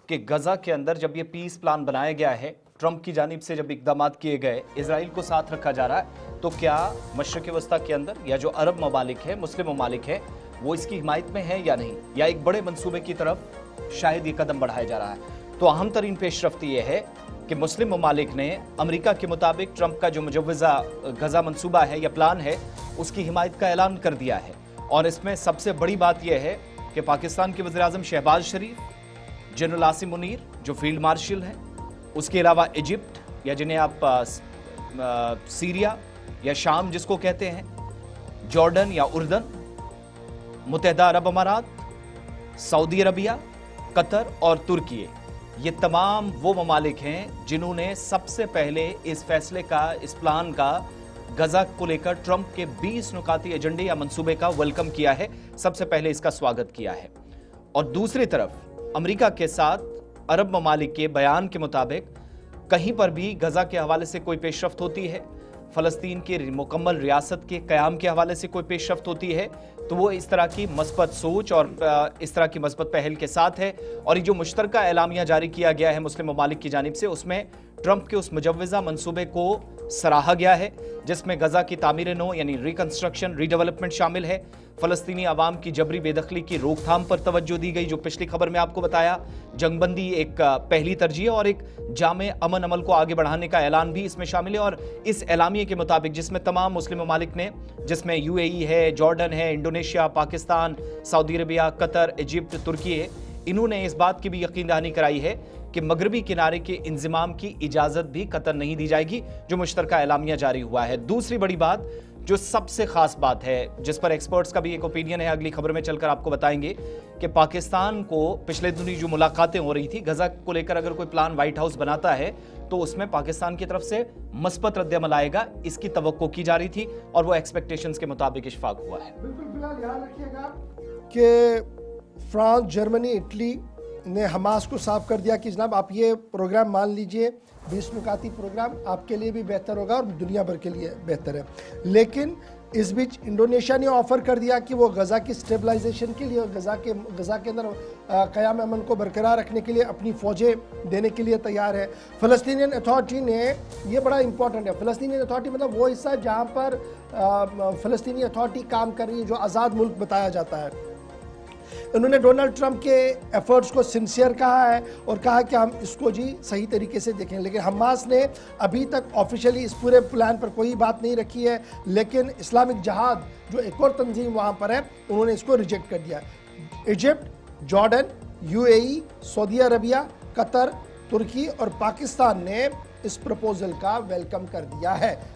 कि गजा के अंदर जब ये पीस प्लान बनाया गया है, ट्रंप की जानिब से जब इकदाम किए गए, इजराइल को साथ रखा जा रहा है, तो क्या मशरक़ वस्ता के अंदर या जो अरब ममालिक है, मुस्लिम ममालिक है, वो इसकी हिमायत में है या नहीं, या एक बड़े मंसूबे की तरफ शायद ये कदम बढ़ाया जा रहा है। तो अहम तरीन पेशरफ्ती ये है कि मुस्लिम ममालिक ने अमेरिका के मुताबिक ट्रंप का जो मुजव्वज़ा गजा मंसूबा है या प्लान है, उसकी हिमायत का ऐलान कर दिया है। और इसमें सबसे बड़ी बात यह है कि पाकिस्तान के वज़ीर-ए-आज़म शहबाज शरीफ, जनरल आसिम मुनीर जो फील्ड मार्शल हैं, उसके अलावा इजिप्ट या जिन्हें आप सीरिया या शाम जिसको कहते हैं, जॉर्डन या उर्दन, मुत्तहिदा अरब अमारात, सऊदी अरबिया, कतर और तुर्की, ये तमाम वो ममालिक हैं जिन्होंने सबसे पहले इस फैसले का, इस प्लान का, गजा को लेकर ट्रंप के 20 नुकाती एजेंडे या मंसूबे का वेलकम किया है, सबसे पहले इसका स्वागत किया है। और दूसरी तरफ अमेरिका के साथ अरब ममालिक के बयान के मुताबिक कहीं पर भी गजा के हवाले से कोई पेशरफ्त होती है, फ़लस्तीन की मुकम्मल रियासत के क़याम के हवाले से कोई पेशरफ्त होती है, तो वो इस तरह की मस्बत सोच और इस तरह की मस्बत पहल के साथ है। और ये जो मुश्तरका एलामिया जारी किया गया है मुस्लिम ममालिक की जानिब से, उसमें ट्रंप के उस मुजव्वज़ा मंसूबे को सराहा गया है, जिसमें गजा की तामीर नो यानी रिकंस्ट्रक्शन, रीडेवलपमेंट शामिल है। फ़लस्तीनी आवाम की जबरी बेदखली की रोकथाम पर तवज्जो दी गई, जो पिछली खबर में आपको बताया। जंगबंदी एक पहली तरजीह और एक जामे अमन अमल को आगे बढ़ाने का ऐलान भी इसमें शामिल है। और इस एलामिये के मुताबिक जिसमें तमाम मुस्लिम ममालिक ने, जिसमें UAE है, जॉर्डन है, Indonesia, Pakistan, Saudi Arabia, Qatar, Egypt, तुर्की है, इन्होंने इस बात की भी यकीन दहानी कराई है कि मगरबी किनारे के इंज़िमाम की इजाज़त भी कतर नहीं दी जाएगी, जो मुश्तरका एलामिया जारी हुआ है। दूसरी बड़ी बात, जो सबसे खास बात है, जिस पर एक्सपर्ट्स का भी एक ओपिनियन है, अगली खबर में चलकर आपको बताएंगे कि पाकिस्तान को पिछले दिनों जो मुलाकातें हो रही थी गजा को लेकर, अगर कोई प्लान व्हाइट हाउस बनाता है तो उसमें पाकिस्तान की तरफ से मस्बत रद्द-ए-अमल आएगा, इसकी तवक्को की जा रही थी और वो एक्सपेक्टेशंस के मुताबिक इशफाक हुआ है। बिल्कुल, फिलहाल याद रखिएगा कि फ्रांस, जर्मनी, इटली ने हमास को साफ कर दिया कि जनाब आप ये प्रोग्राम मान लीजिए, 20 नुकाती प्रोग्राम आपके लिए भी बेहतर होगा और दुनिया भर के लिए बेहतर है। लेकिन इस बीच इंडोनेशिया ने ऑफर कर दिया कि वो गजा की स्टेबलाइजेशन के लिए, गजा के अंदर क़याम अमन को बरकरार रखने के लिए अपनी फ़ौजें देने के लिए तैयार है। फ़लस्तीनियन अथॉरिटी ने, ये बड़ा इंपॉर्टेंट है, फ़लस्तीनियन अथॉरिटी मतलब वो हिस्सा जहाँ पर फ़लस्तीनी अथॉरिटी काम कर रही है, जो आज़ाद मुल्क बताया जाता है। उन्होंने डोनाल्ड ट्रंप के एफर्ट्स को सिंसियर कहा है और कहा कि हम इसको जी सही तरीके से देखें। लेकिन हमास ने अभी तक ऑफिशियली इस पूरे प्लान पर कोई बात नहीं रखी है, लेकिन इस्लामिक जहाद जो एक और तंजीम वहाँ पर है, उन्होंने इसको रिजेक्ट कर दिया। Egypt, Jordan, UAE, Saudi Arabia, Qatar, तुर्की और पाकिस्तान ने इस प्रपोजल का वेलकम कर दिया है।